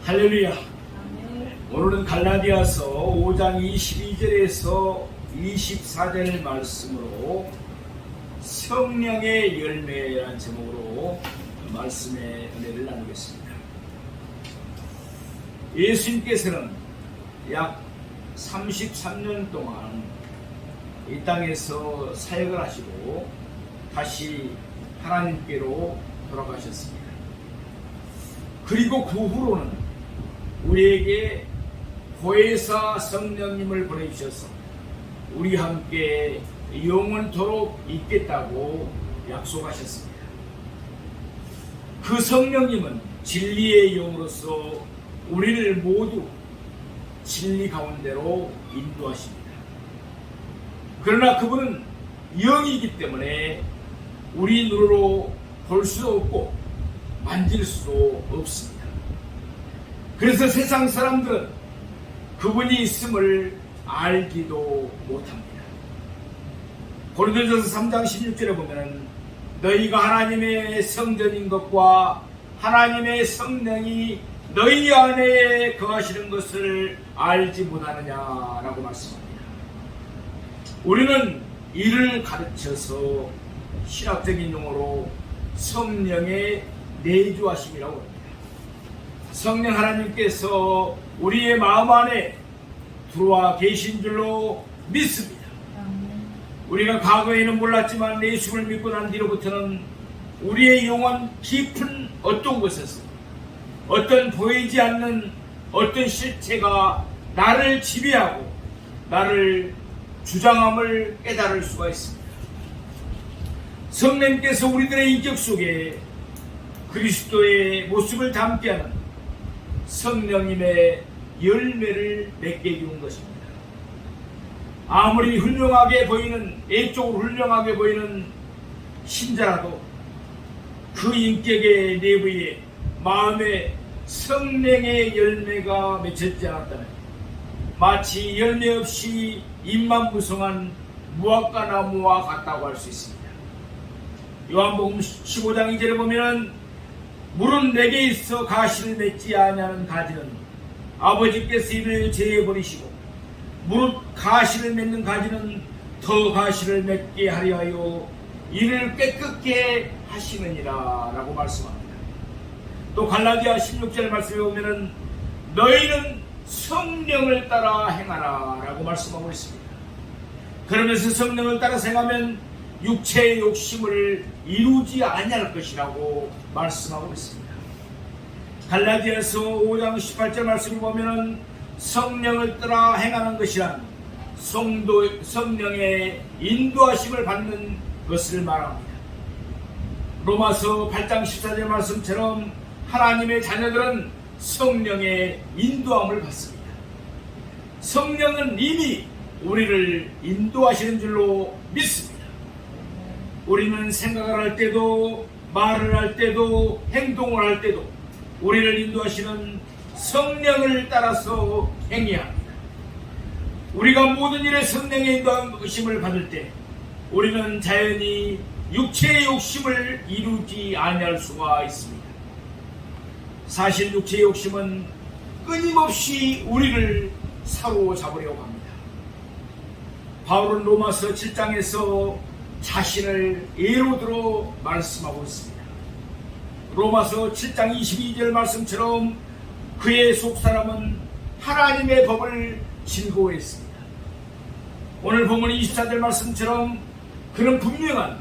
할렐루야. 오늘은 갈라디아서 5장 22절에서 24절 말씀으로 성령의 열매라는 제목으로 말씀의 은혜를 나누겠습니다. 예수님께서는 약 33년 동안 이 땅에서 사역을 하시고 다시 하나님께로 돌아가셨습니다. 그리고 그 후로는 우리에게 보혜사 성령님을 보내주셔서 우리와 함께 영원토록 있겠다고 약속하셨습니다. 그 성령님은 진리의 영으로서 우리를 모두 진리 가운데로 인도하십니다. 그러나 그분은 영이기 때문에 우리 눈으로 볼 수도 없고 만질 수도 없습니다. 그래서 세상 사람들은 그분이 있음을 알지도 못합니다. 고린도전서 3장 16절에 보면 너희가 하나님의 성전인 것과 하나님의 성령이 너희 안에 거하시는 것을 알지 못하느냐라고 말씀합니다. 우리는 이를 가르쳐서 신학적인 용어로 성령의 내주하심이라고 합니다. 성령 하나님께서 우리의 마음 안에 들어와 계신 줄로 믿습니다. 우리가 과거에는 몰랐지만 예수를 믿고 난 뒤로부터는 우리의 영혼 깊은 어떤 곳에서 어떤 보이지 않는 어떤 실체가 나를 지배하고 나를 주장함을 깨달을 수가 있습니다. 성령님께서 우리들의 인격 속에 그리스도의 모습을 담게 하는 성령님의 열매를 맺게 해주는 것입니다. 아무리 훌륭하게 보이는, 외적으로 훌륭하게 보이는 신자라도 그 인격의 내부에 마음에 성령의 열매가 맺혀지지 않았다면 마치 열매 없이 잎만 무성한 무화과 나무와 같다고 할 수 있습니다. 요한복음 15장 2절에 보면 물은 내게 있어 가시를 맺지 아니하는 가지는 아버지께서 이를 제해버리시고 무릇 가시를 맺는 가지는 더 가시를 맺게 하려 하여 이를 깨끗게 하시느니라 라고 말씀합니다. 또 갈라디아 16절 말씀에 보면 너희는 성령을 따라 행하라 라고 말씀하고 있습니다. 그러면서 성령을 따라 행하면 육체의 욕심을 이루지 아니할 것이라고 말씀하고 있습니다. 갈라디아서 5장 18절 말씀을 보면 성령을 따라 행하는 것이란 성령의 인도하심을 받는 것을 말합니다. 로마서 8장 14절 말씀처럼 하나님의 자녀들은 성령의 인도함을 받습니다. 성령은 이미 우리를 인도하시는 줄로 믿습니다. 우리는 생각을 할 때도 말을 할 때도 행동을 할 때도 우리를 인도하시는 성령을 따라서 행해야 합니다. 우리가 모든 일에 성령의 인도하심을 받을 때 우리는 자연히 육체의 욕심을 이루지 아니할 수가 있습니다. 사실 육체의 욕심은 끊임없이 우리를 사로잡으려고 합니다. 바울은 로마서 7장에서 자신을 예로 들어 말씀하고 있습니다. 로마서 7장 22절 말씀처럼 그의 속사람은 하나님의 법을 즐거워했습니다. 오늘 본문 24절 말씀처럼 그는 분명한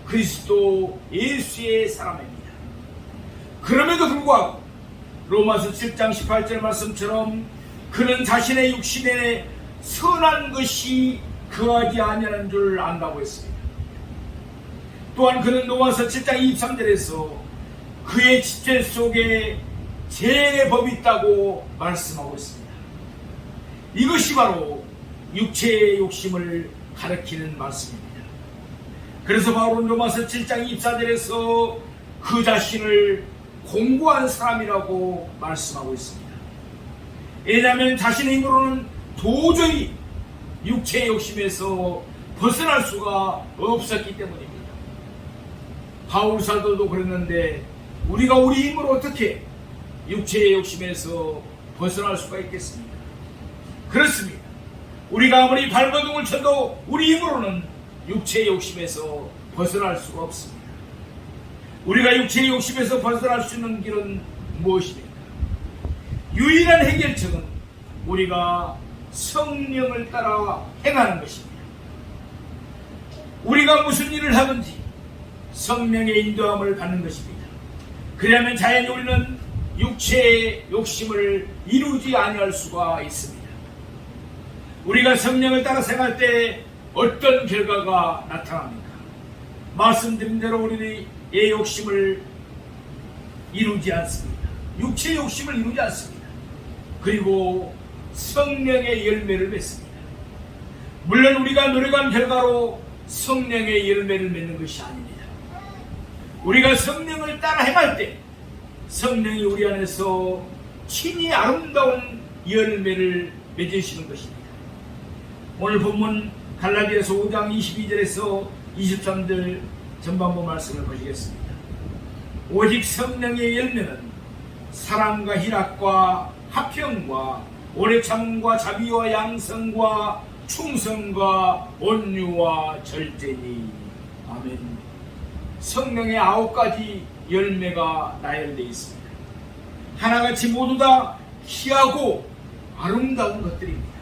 그리스도 예수의 사람입니다. 그럼에도 불구하고 로마서 7장 18절 말씀처럼 그는 자신의 육신에 선한 것이 거하지 아니하는 줄 안다고 했습니다. 또한 그는 로마서 7장 23절에서 그의 지체 속에 죄의 법이 있다고 말씀하고 있습니다. 이것이 바로 육체의 욕심을 가리키는 말씀입니다. 그래서 바울은 로마서 7장 24절에서 그 자신을 공고한 사람이라고 말씀하고 있습니다. 왜냐하면 자신의 힘으로는 도저히 육체의 욕심에서 벗어날 수가 없었기 때문입니다. 바울 사도도 그랬는데 우리가 우리 힘으로 어떻게 육체의 욕심에서 벗어날 수가 있겠습니까? 그렇습니다. 우리가 아무리 발버둥을 쳐도 우리 힘으로는 육체의 욕심에서 벗어날 수가 없습니다. 우리가 육체의 욕심에서 벗어날 수 있는 길은 무엇입니까? 유일한 해결책은 우리가 성령을 따라 행하는 것입니다. 우리가 무슨 일을 하든지 성령의 인도함을 받는 것입니다. 그러면 자연히 우리는 육체의 욕심을 이루지 아니할 수가 있습니다. 우리가 성령을 따라 생활할 때 어떤 결과가 나타납니까? 말씀드린 대로 우리의 욕심을 이루지 않습니다. 육체의 욕심을 이루지 않습니다. 그리고 성령의 열매를 맺습니다. 물론 우리가 노력한 결과로 성령의 열매를 맺는 것이 아닙니다. 우리가 성령을 따라 행할 때 성령이 우리 안에서 친히 아름다운 열매를 맺으시는 것입니다. 오늘 본문 갈라디아서 5장 22절에서 23절 전반부 말씀을 보시겠습니다. 오직 성령의 열매는 사랑과 희락과 화평과 오래 참음과 자비와 양성과 충성과 온유와 절제니. 아멘. 성령의 9가지 열매가 나열되어 있습니다. 하나같이 모두 다 희하고 아름다운 것들입니다.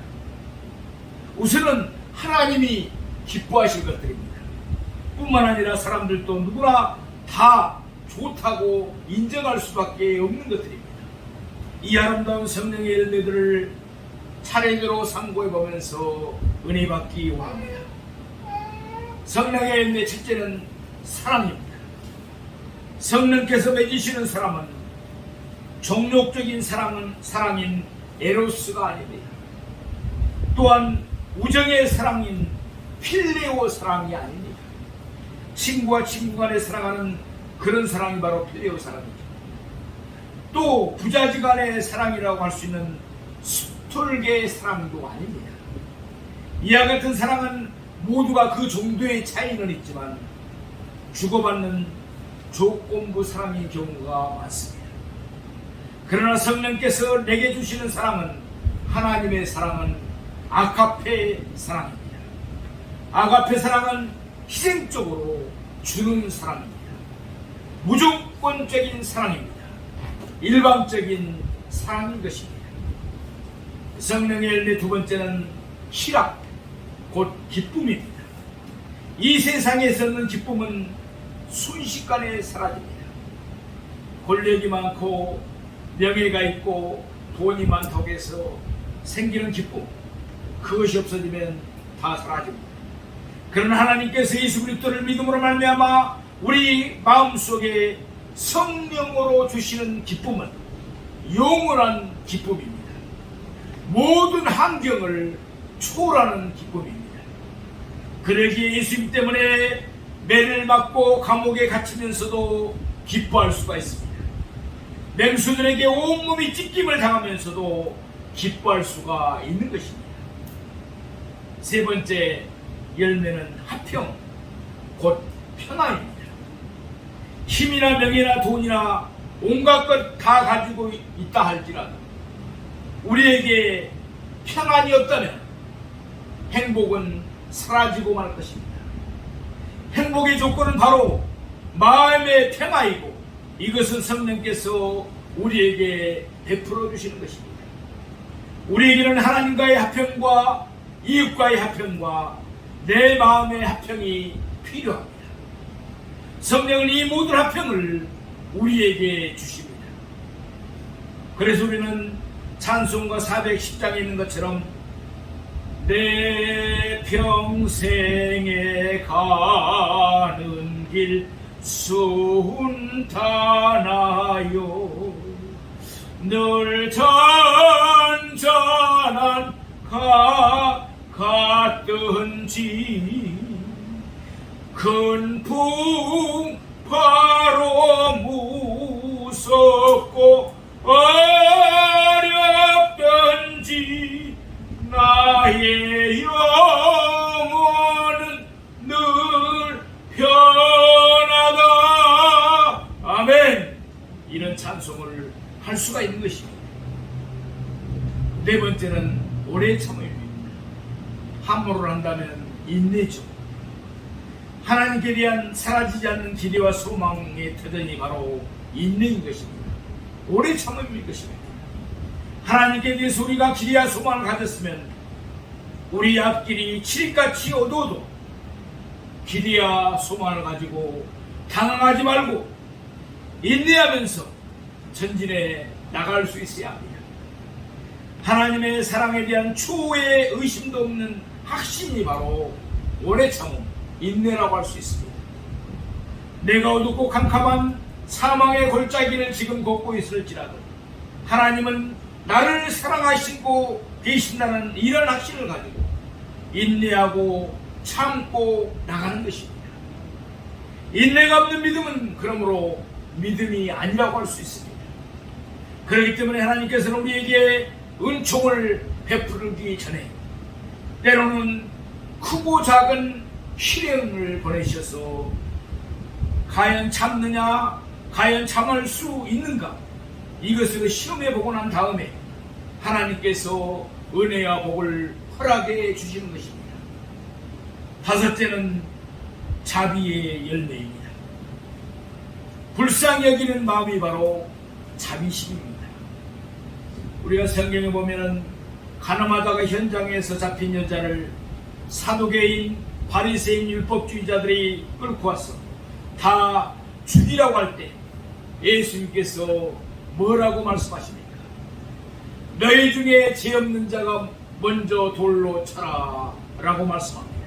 우선은 하나님이 기뻐하실 것들입니다. 뿐만 아니라 사람들도 누구나 다 좋다고 인정할 수밖에 없는 것들입니다. 이 아름다운 성령의 열매들을 차례대로 상고해 보면서 은혜 받기 원합니다. 성령의 열매 첫째는 사랑입니다. 성령께서 맺으시는 사랑은 종족적인 사랑인 에로스가 아닙니다. 또한 우정의 사랑인 필레오 사랑이 아닙니다. 친구와 친구 간에 사랑하는 그런 사랑이 바로 필레오 사랑이죠. 또 부자지간의 사랑이라고 할 수 있는 스톨게의 사랑도 아닙니다. 이와 같은 사랑은 모두가 그 정도의 차이는 있지만 주고받는 조건부 사랑인 경우가 많습니다. 그러나 성령께서 내게 주시는 사랑은, 하나님의 사랑은 아가페 사랑입니다. 아가페 사랑은 희생적으로 주는 사랑입니다. 무조건적인 사랑입니다. 일방적인 사랑인 것입니다. 성령의 열매 두 번째는 희락, 곧 기쁨입니다. 이 세상에서 있는 기쁨은 순식간에 사라집니다. 권력이 많고 명예가 있고 돈이 많다고 해서 생기는 기쁨, 그것이 없어지면 다 사라집니다. 그러나 하나님께서 예수 그리스도를 믿음으로 말미암아 우리 마음속에 성령으로 주시는 기쁨은 영원한 기쁨입니다. 모든 환경을 초월하는 기쁨입니다. 그러기에 예수님 때문에 매를 맞고 감옥에 갇히면서도 기뻐할 수가 있습니다. 맹수들에게 온몸이 찢김을 당하면서도 기뻐할 수가 있는 것입니다. 세 번째 열매는 화평, 곧 평안입니다. 힘이나 명예나 돈이나 온갖 것 다 가지고 있다 할지라도 우리에게 평안이 없다면 행복은 사라지고 말 것입니다. 행복의 조건은 바로 마음의 평화이고, 이것은 성령께서 우리에게 베풀어 주시는 것입니다. 우리에게는 하나님과의 화평과 이웃과의 화평과 내 마음의 화평이 필요합니다. 성령은 이 모든 화평을 우리에게 주십니다. 그래서 우리는 찬송가 410장에 있는 것처럼 내 평생에 가는 길 순탄하여 늘 잔잔한 같든지 큰 풍파로 무섭고 어렵든지 나의 영혼은 늘 편하다. 아멘. 이런 찬송을 할 수가 수가 있는 것입니다. 네 번째는 오래 참음입니다. 한문으로 한다면 인내죠. 하나님께 대한 사라지지 않는 기대와 소망의 터전이 바로 인내인 것입니다. 오래 참음인 것입니다. 하나님께 대해서 우리가 기대와 소망을 가졌으면 우리 앞길이 칠흑같이 어두워도 기대와 소망을 가지고 당황하지 말고 인내하면서 전진해 나갈 수 있어야 합니다. 하나님의 사랑에 대한 추후의 의심도 없는 확신이 바로 오래 참음, 인내라고 할 수 있습니다. 내가 어둡고 캄캄한 사망의 골짜기를 지금 걷고 있을지라도 하나님은 나를 사랑하시고 계신다는 이런 확신을 가지고 인내하고 참고 나가는 것입니다. 인내가 없는 믿음은 그러므로 믿음이 아니라고 할 수 있습니다. 그렇기 때문에 하나님께서는 우리에게 은총을 베푸기 전에 때로는 크고 작은 시련을 보내셔서 과연 참느냐, 과연 참을 수 있는가, 이것을 시험해보고 난 다음에 하나님께서 은혜와 복을 허락해 주시는 것입니다. 다섯째는 자비의 열매입니다. 불쌍히 여기는 마음이 바로 자비심입니다. 우리가 성경에 보면은 가늠하다가 현장에서 잡힌 여자를 사두개인 바리새인 율법주의자들이 끌고 와서 다 죽이라고 할 때 예수님께서 뭐라고 말씀하십니까? 너희 중에 죄 없는 자가 먼저 돌로 쳐라 라고 말씀합니다.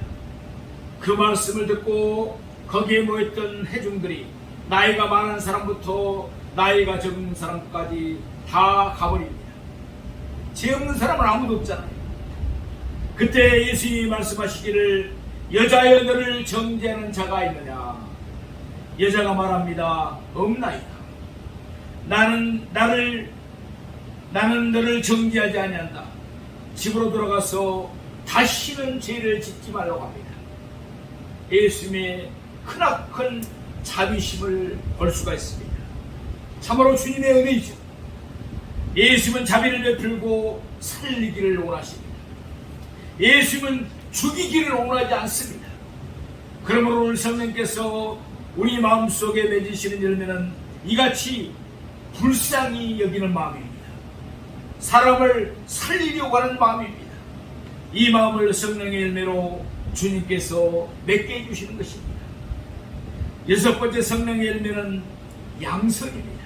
그 말씀을 듣고 거기에 모였던 회중들이 나이가 많은 사람부터 나이가 적은 사람까지 다 가버립니다. 죄 없는 사람은 아무도 없잖아요. 그때 예수님이 말씀하시기를 여자여 너를 정죄하는 자가 있느냐? 여자가 말합니다. 없나이다. 나는 너를 정죄하지 아니한다. 집으로 들어가서 다시는 죄를 짓지 말라고 합니다. 예수님의 크나큰 자비심을 볼 수가 있습니다. 참으로 주님의 은혜이죠. 예수님은 자비를 베풀고 살리기를 원하십니다. 예수님은 죽이기를 원하지 않습니다. 그러므로 오늘 성령께서 우리 마음속에 맺으시는 열매는 이같이 불쌍히 여기는 마음입니다. 사람을 살리려고 하는 마음입니다. 이 마음을 성령의 열매로 주님께서 맺게 해주시는 것입니다. 여섯 번째 성령의 열매는 양선입니다.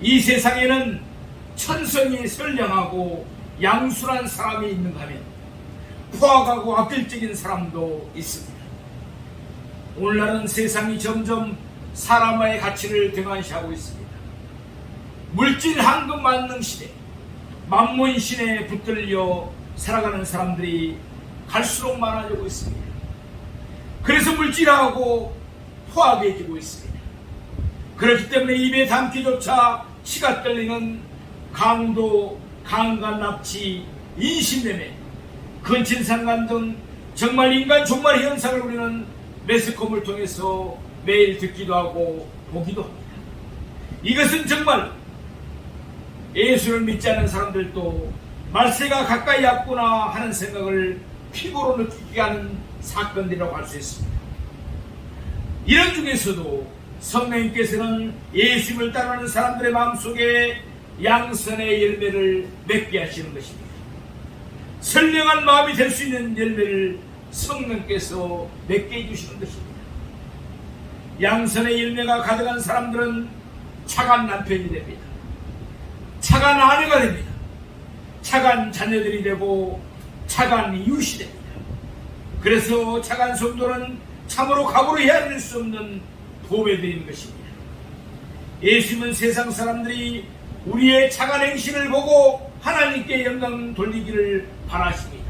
이 세상에는 천성이 선량하고 양순한 사람이 있는가 하면 포악하고 악질적인 사람도 있습니다. 오늘날은 세상이 점점 사람의 가치를 등한시하고 있습니다. 물질 황금 만능 시대, 만몬 신에 붙들려 살아가는 사람들이 갈수록 많아지고 있습니다. 그래서 물질하고 포악해지고 있습니다. 그렇기 때문에 입에 담기조차 치가 떨리는 강도, 강간, 납치, 인신매매, 근친상간 등 정말 인간 종말 현상을 우리는 매스컴을 통해서 매일 듣기도 하고 보기도 합니다. 이것은 정말 예수를 믿지 않는 사람들도 말세가 가까이 왔구나 하는 생각을 피부로 느끼게 하는 사건들이라고 할 수 있습니다. 이런 중에서도 성령님께서는 예수님을 따르는 사람들의 마음속에 양선의 열매를 맺게 하시는 것입니다. 선량한 마음이 될 수 있는 열매를 성령께서 맺게 해주시는 것입니다. 양선의 열매가 가득한 사람들은 착한 남편이 됩니다. 착한 아내가 됩니다. 착한 자녀들이 되고 착한 이웃이 됩니다. 그래서 착한 성도는 참으로 각오로 헤아릴 수 없는 보배드리는 것입니다. 예수님은 세상 사람들이 우리의 착한 행실을 보고 하나님께 영광 돌리기를 바라십니다.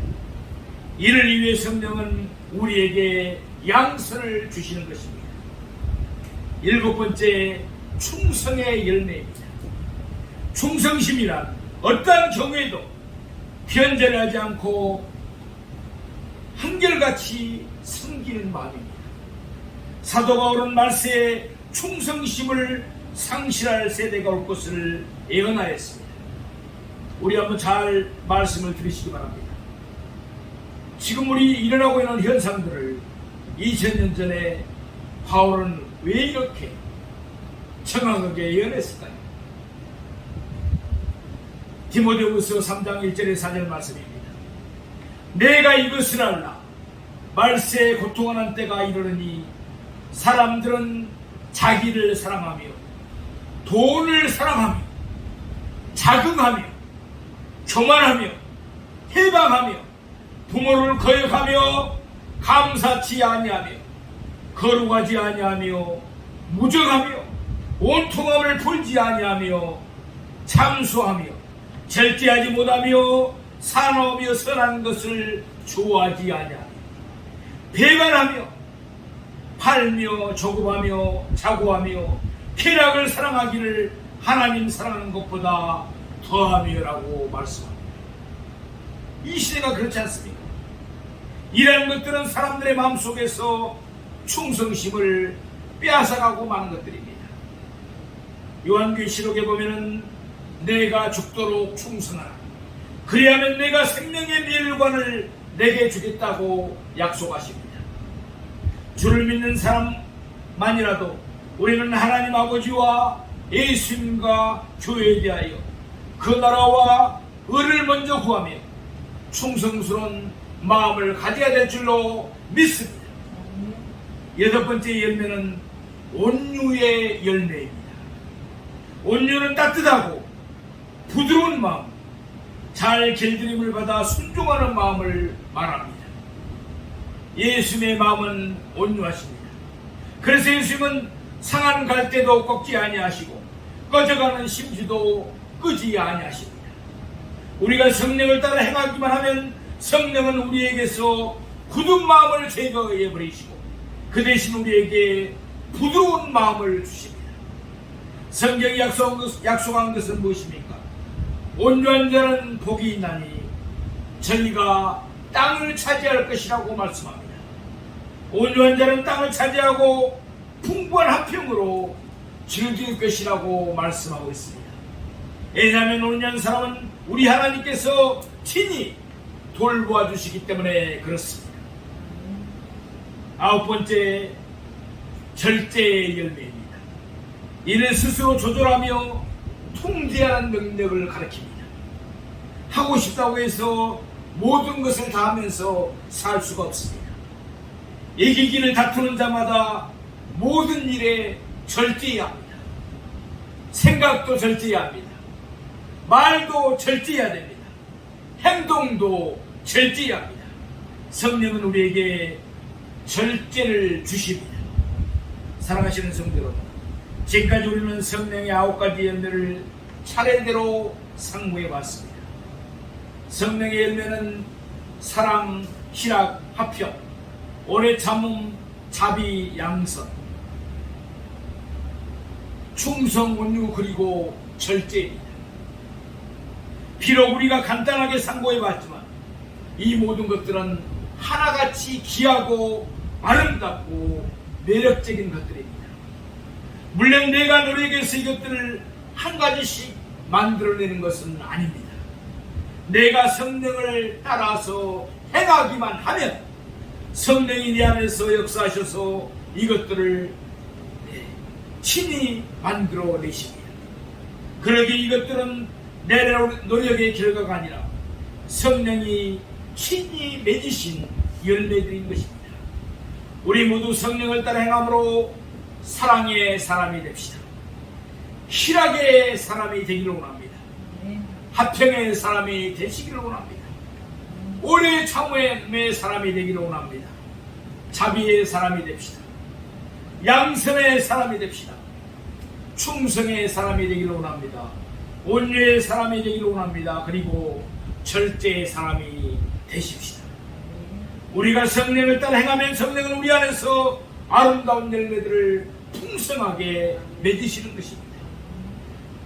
이를 위해 성령은 우리에게 양선을 주시는 것입니다. 일곱 번째, 충성의 열매입니다. 충성심이란 어떠한 경우에도 변절하지 않고 한결같이 섬기는 마음입니다. 사도 바울은 말세에 충성심을 상실할 세대가 올 것을 예언하였습니다. 우리 한번 잘 말씀을 들으시기 바랍니다. 지금 우리 일어나고 있는 현상들을 2000년 전에 바울은 왜 이렇게 정확하게 예언했을까요? 디모데후서 3장 1절에 4절 말씀입니다. 내가 이것을 알라. 말세에 고통하는 때가 이르르니 사람들은 자기를 사랑하며 돈을 사랑하며 자긍하며 교만하며 해방하며 부모를 거역하며 감사치 아니하며 거룩하지 아니하며 무정하며 온통함을 풀지 아니하며 참수하며 절제하지 못하며 사나우며 선한 것을 좋아하지 아니하며 배반하며 팔며 조급하며 자고하며 쾌락을 사랑하기를 하나님 사랑하는 것보다 더하며라고 말씀합니다. 이 시대가 그렇지 않습니까? 이런 것들은 사람들의 마음속에서 충성심을 빼앗아가고 마는 것들입니다. 요한계시록에 보면은 내가 죽도록 충성하라. 그리하면 내가 생명의 멸관을 내게 주겠다고 약속하십니다. 주를 믿는 사람만이라도 우리는 하나님 아버지와 예수님과 교회에 대하여 그 나라와 의를 먼저 구하며 충성스러운 마음을 가져야 될 줄로 믿습니다. 여덟 번째 열매는 온유의 열매입니다. 온유는 따뜻하고 부드러운 마음, 잘 길들임을 받아 순종하는 마음을 말합니다. 예수님의 마음은 온유하십니다. 그래서 예수님은 상한 갈대도 꺾지 아니하시고 꺼져가는 심지도 끄지 아니하십니다. 우리가 성령을 따라 행하기만 하면 성령은 우리에게서 굳은 마음을 제거해 버리시고 그 대신 우리에게 부드러운 마음을 주십니다. 성경이 약속한 것은 무엇입니까? 온유한 자는 복이 있나니 저희가 땅을 차지할 것이라고 말씀합니다. 온유한 자는 땅을 차지하고 풍부한 화평으로 즐길 것이라고 말씀하고 있습니다. 왜냐하면 온유한 사람은 우리 하나님께서 친히 돌보아 주시기 때문에 그렇습니다. 아홉 번째, 절제의 열매입니다. 이를 스스로 조절하며 통제하는 능력을 가르칩니다. 하고 싶다고 해서 모든 것을 다 하면서 살 수가 없습니다. 이기기를 다투는 자마다 모든 일에 절제해야 합니다. 생각도 절제해야 합니다. 말도 절제해야 됩니다. 행동도 절제해야 합니다. 성령은 우리에게 절제를 주십니다. 사랑하시는 성도 여러분, 지금까지 우리는 성령의 9가지 열매를 차례대로 상고해 봤습니다. 성령의 열매는 사랑, 희락, 화평, 오래 참음, 자비, 양선, 충성, 온유, 그리고 절제입니다. 비록 우리가 간단하게 상고해 봤지만 이 모든 것들은 하나같이 귀하고 아름답고 매력적인 것들입니다. 물론 내가 너에게서 이것들을 한 가지씩 만들어내는 것은 아닙니다. 내가 성령을 따라서 행하기만 하면 성령이 내 안에서 역사하셔서 이것들을 친히 만들어내십니다. 그러기에 이것들은 내 노력의 결과가 아니라 성령이 친히 맺으신 열매들인 것입니다. 우리 모두 성령을 따라 행함으로 사랑의 사람이 됩시다. 희락의 사람이 되기를 원합니다. 화평의 사람이 되시기를 원합니다. 오래 참음의 사람이 되기를 원합니다. 자비의 사람이 됩시다. 양선의 사람이 됩시다. 충성의 사람이 되기를 원합니다. 온유의 사람이 되기를 원합니다. 그리고 절제의 사람이 되십시다. 우리가 성령을 따라 행하면 성령은 우리 안에서 아름다운 열매들을 풍성하게 맺으시는 것입니다.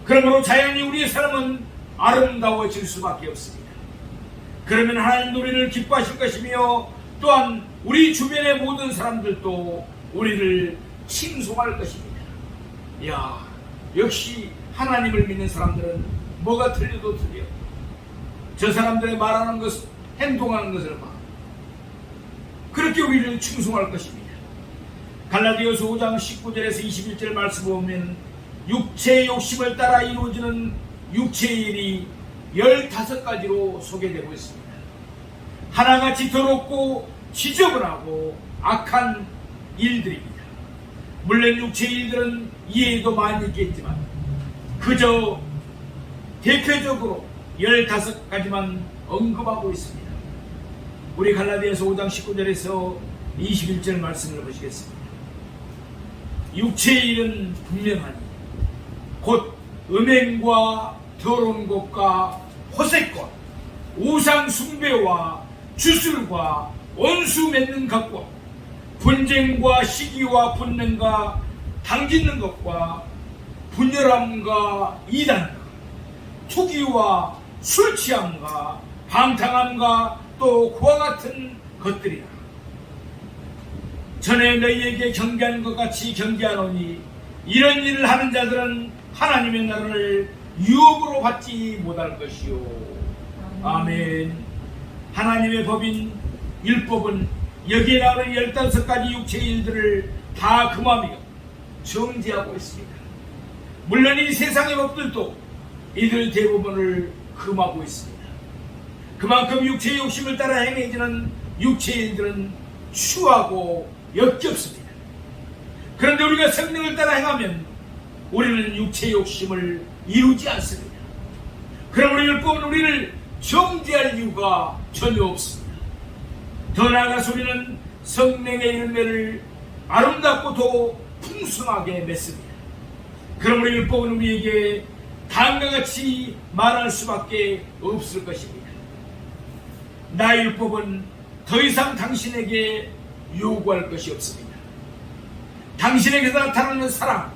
그러므로 자연히 우리의 삶은 아름다워질 수밖에 없습니다. 그러면 하나님 우리를 기뻐하실 것이며 또한 우리 주변의 모든 사람들도 우리를 칭송할 것입니다. 이야, 역시 하나님을 믿는 사람들은 뭐가 틀려도 틀려. 저 사람들의 말하는 것, 행동하는 것을 봐. 그렇게 우리를 충성할 것입니다. 갈라디아서 5장 19절에서 21절 말씀을 보면 육체의 욕심을 따라 이루어지는 육체의 일이 15가지로 소개되고 있습니다. 하나같이 더럽고 지저분하고 악한 일들입니다. 물론 육체의 일들은 이해도 많이 있겠지만 그저 대표적으로 15가지만 언급하고 있습니다. 우리 갈라디아서 5장 19절에서 21절 말씀을 보시겠습니다. 육체의 일은 분명하니 곧 음행과 더러운 것과 호색과 우상 숭배와 주술과 원수 맺는 것과 분쟁과 시기와 분냄과 당짓는 것과 분열함과 이단과 투기와 술취함과 방탕함과 또 그와 같은 것들이라. 전에 너희에게 경계하는 것 같이 경계하노니 이런 일을 하는 자들은 하나님의 나라를 유업으로 받지 못할 것이요. 아멘. 하나님의 법인 율법은 여기에 나오는 15가지 육체의 일들을 다 금하며 정지하고 있습니다. 물론 이 세상의 법들도 이들 대부분을 금하고 있습니다. 그만큼 육체의 욕심을 따라 행해지는 육체의 일들은 추하고 역겹습니다. 그런데 우리가 성령을 따라 행하면 우리는 육체의 욕심을 이루지 않습니다. 그럼 우리 율법은 우리를 정죄할 이유가 전혀 없습니다. 더 나아가서 우리는 성령의 열매를 아름답고 더 풍성하게 맺습니다. 그럼 우리 율법은 우리에게 다음과 같이 말할 수밖에 없을 것입니다. 나의 율법은 더 이상 당신에게 요구할 것이 없습니다. 당신에게서 나타나는 사랑,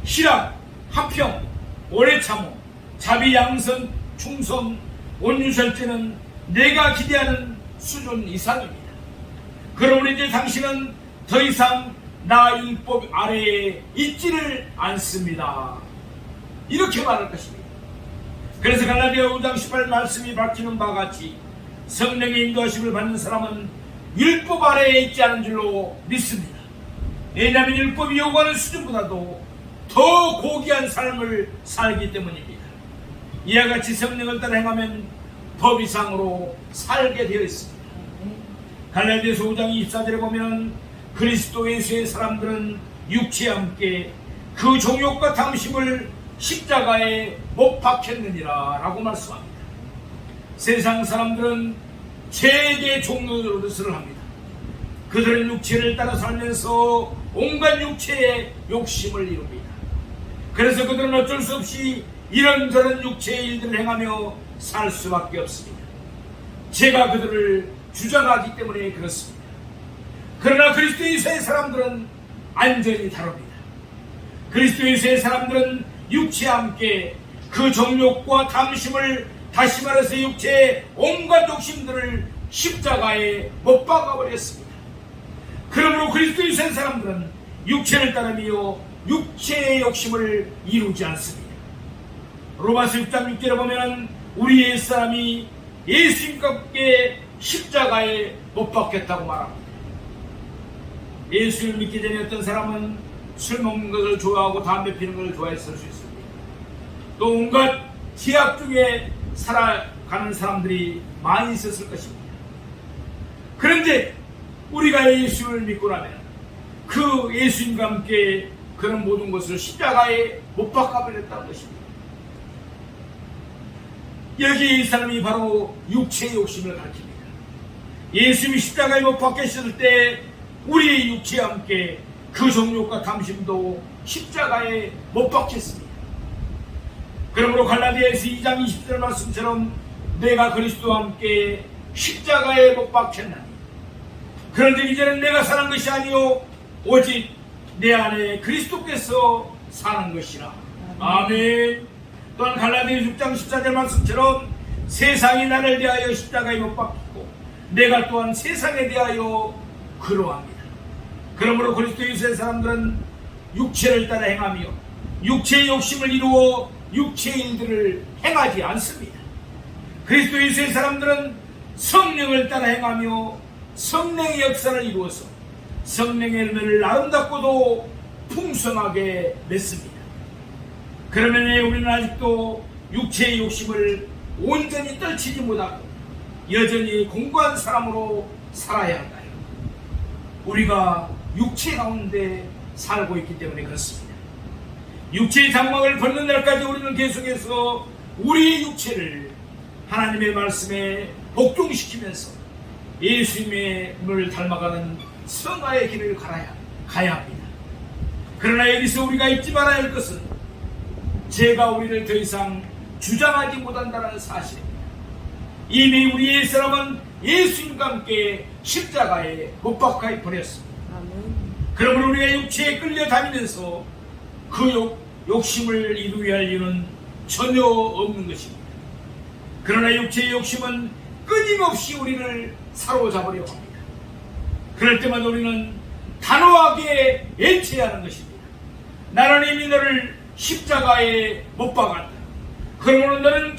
희락, 화평, 오래 참음, 자비, 양선, 충성, 온유절제는 내가 기대하는 수준 이상입니다. 그러므로 이제 당신은 더 이상 나 율법 아래에 있지를 않습니다. 이렇게 말할 것입니다. 그래서 갈라디아 5장 18 말씀이 밝히는 바와 같이 성령의 인도하심을 받는 사람은 율법 아래에 있지 않은 줄로 믿습니다. 왜냐하면 율법이 요구하는 수준보다도 더 고귀한 삶을 살기 때문입니다. 이와 같이 성령을 따라 행하면 법 이상으로 살게 되어 있습니다. 갈라디아서 5장 24절에 보면 그리스도 예수의 사람들은 육체와 함께 그 정욕과 탐심을 십자가에 못 박혔느니라 라고 말씀합니다. 세상 사람들은 죄의 종노릇을 합니다. 그들은 육체를 따라 살면서 온갖 육체의 욕심을 이룹니다. 그래서 그들은 어쩔 수 없이 이런저런 육체의 일들을 행하며 살 수밖에 없습니다. 죄가 그들을 주장하기 때문에 그렇습니다. 그러나 그리스도 예수의 사람들은 완전히 다릅니다. 그리스도 예수의 사람들은 육체와 함께 그 정욕과 탐심을, 다시 말해서 육체의 온갖 욕심들을 십자가에 못 박아버렸습니다. 그러므로 그리스도 예수의 사람들은 육체를 따르며 육체의 욕심을 이루지 않습니다. 로마서 6장 6절에 보면 우리 옛사람이 예수님과 함께 십자가에 못 박혔다고 말합니다. 예수를 믿기 전에 어떤 사람은 술 먹는 것을 좋아하고 담배 피는 것을 좋아했을 수 있습니다. 또 온갖 죄악 중에 살아가는 사람들이 많이 있었을 것입니다. 그런데 우리가 예수를 믿고 나면 그 예수님과 함께 그런 모든 것을 십자가에 못 박아버렸다는 것입니다. 여기 이 사람이 바로 육체의 욕심을 가르칩니다. 예수님이 십자가에 못 박히셨을 때 우리의 육체와 함께 그 정욕과 탐심도 십자가에 못 박혔습니다. 그러므로 갈라디아서 2장 20절 말씀처럼 내가 그리스도와 함께 십자가에 못 박혔나니 그런데 이제는 내가 사는 것이 아니요 오직 내 안에 그리스도께서 사는 것이라. 아멘. 또한 갈라디아서 6장 14절 말씀처럼 세상이 나를 대하여 십자가에 못 박히고 내가 또한 세상에 대하여 그러합니다. 그러므로 그리스도 예수의 사람들은 육체를 따라 행하며 육체의 욕심을 이루어 육체의 일들을 행하지 않습니다. 그리스도 예수의 사람들은 성령을 따라 행하며 성령의 역사를 이루어서 성령의 열매를 아름답고도 풍성하게 맺습니다. 그러면 왜 우리는 아직도 육체의 욕심을 온전히 떨치지 못하고 여전히 공고한 사람으로 살아야 할까요? 우리가 육체 가운데 살고 있기 때문에 그렇습니다. 육체의 장막을 벗는 날까지 우리는 계속해서 우리의 육체를 하나님의 말씀에 복종시키면서 예수님을 닮아가는 성화의 길을 가야 합니다. 그러나 여기서 우리가 잊지 말아야 할 것은 죄가 우리를 더 이상 주장하지 못한다는 사실입니다. 이미 우리 옛사람은 예수님과 함께 십자가에 못 박혀 버렸습니다. 그러므로 우리가 육체에 끌려다니면서 그 욕심을 이루게 할 이유는 전혀 없는 것입니다. 그러나 육체의 욕심은 끊임없이 우리를 사로잡으려 합니다. 그럴 때마다 우리는 단호하게 외쳐야 하는 것입니다. 나는 이미 너를 십자가에 못 박았다. 그러므로 너는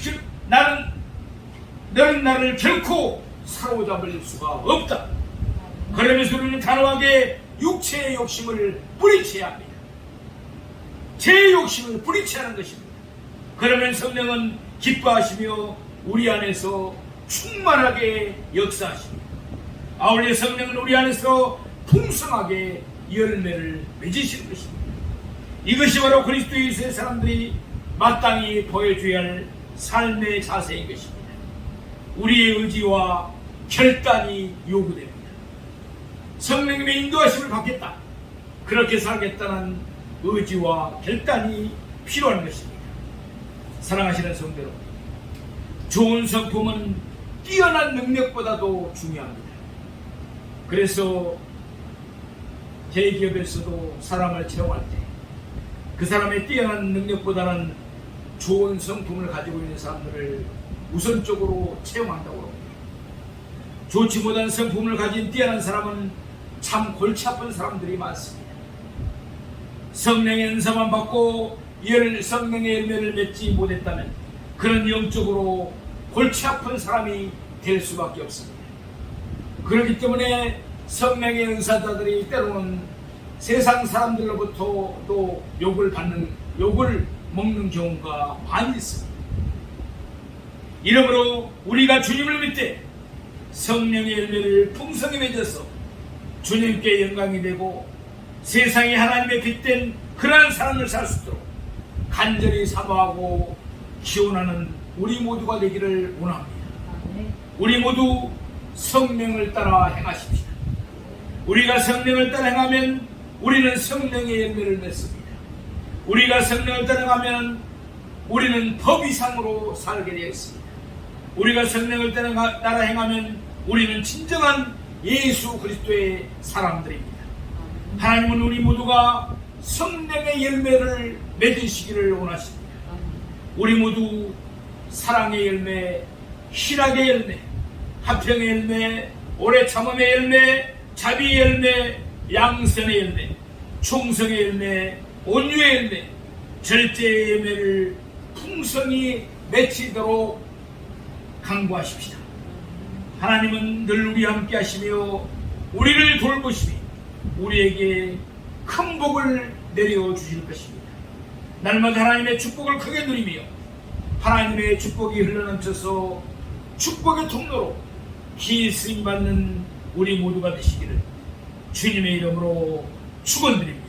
나를 결코 사로잡을 수가 없다. 그러면서 우리는 단호하게 육체의 욕심을 뿌리쳐야 합니다. 제 욕심을 뿌리쳐야 하는 것입니다. 그러면 성령은 기뻐하시며 우리 안에서 충만하게 역사하십니다. 아울러 성령은 우리 안에서 풍성하게 열매를 맺으시는 것입니다. 이것이 바로 그리스도 예수의 사람들이 마땅히 보여줘야 할 삶의 자세인 것입니다. 우리의 의지와 결단이 요구됩니다. 성령님의 인도하심을 받겠다, 그렇게 살겠다는 의지와 결단이 필요한 것입니다. 사랑하시는 성도 여러분, 좋은 성품은 뛰어난 능력보다도 중요합니다. 그래서 대기업에서도 사람을 채용할 때 그 사람의 뛰어난 능력보다는 좋은 성품을 가지고 있는 사람들을 우선적으로 채용한다고 합니다. 좋지 못한 성품을 가진 뛰어난 사람은 참 골치 아픈 사람들이 많습니다. 성령의 은사만 받고 성령의 열매를 맺지 못했다면 그런 영적으로 골치 아픈 사람이 될 수밖에 없습니다. 그렇기 때문에 성령의 은사자들이 때로는 세상 사람들로부터 또 욕을 먹는 경우가 많이 있습니다. 이러므로 우리가 주님을 믿되 성령의 열매를 풍성히 맺어서 주님께 영광이 되고 세상에 하나님의 빛된 그러한 삶을 살 수 있도록 간절히 사모하고 기원하는 우리 모두가 되기를 원합니다. 우리 모두 성령을 따라 행하십시다. 우리가 성령을 따라 행하면 우리는 성령의 열매를 맺습니다. 우리가 성령을 따라 행하면 우리는 법 이상으로 살게 되어 있습니다. 우리가 성령을 따라 행하면 우리는 진정한 예수 그리스도의 사람들입니다. 하나님은 우리 모두가 성령의 열매를 맺으시기를 원하십니다. 우리 모두 사랑의 열매, 희락의 열매, 화평의 열매, 오래 참음의 열매, 자비의 열매, 양선의 열매, 충성의 열매, 온유의 열매, 절제의 열매를 풍성히 맺히도록 강구하십시다. 하나님은 늘 우리와 함께 하시며 우리를 돌보시며 우리에게 큰 복을 내려주실 것입니다. 날마다 하나님의 축복을 크게 누리며 하나님의 축복이 흘러넘쳐서 축복의 통로로 기 쓰임받는 우리 모두가 되시기를 주님의 이름으로 축원드립니다.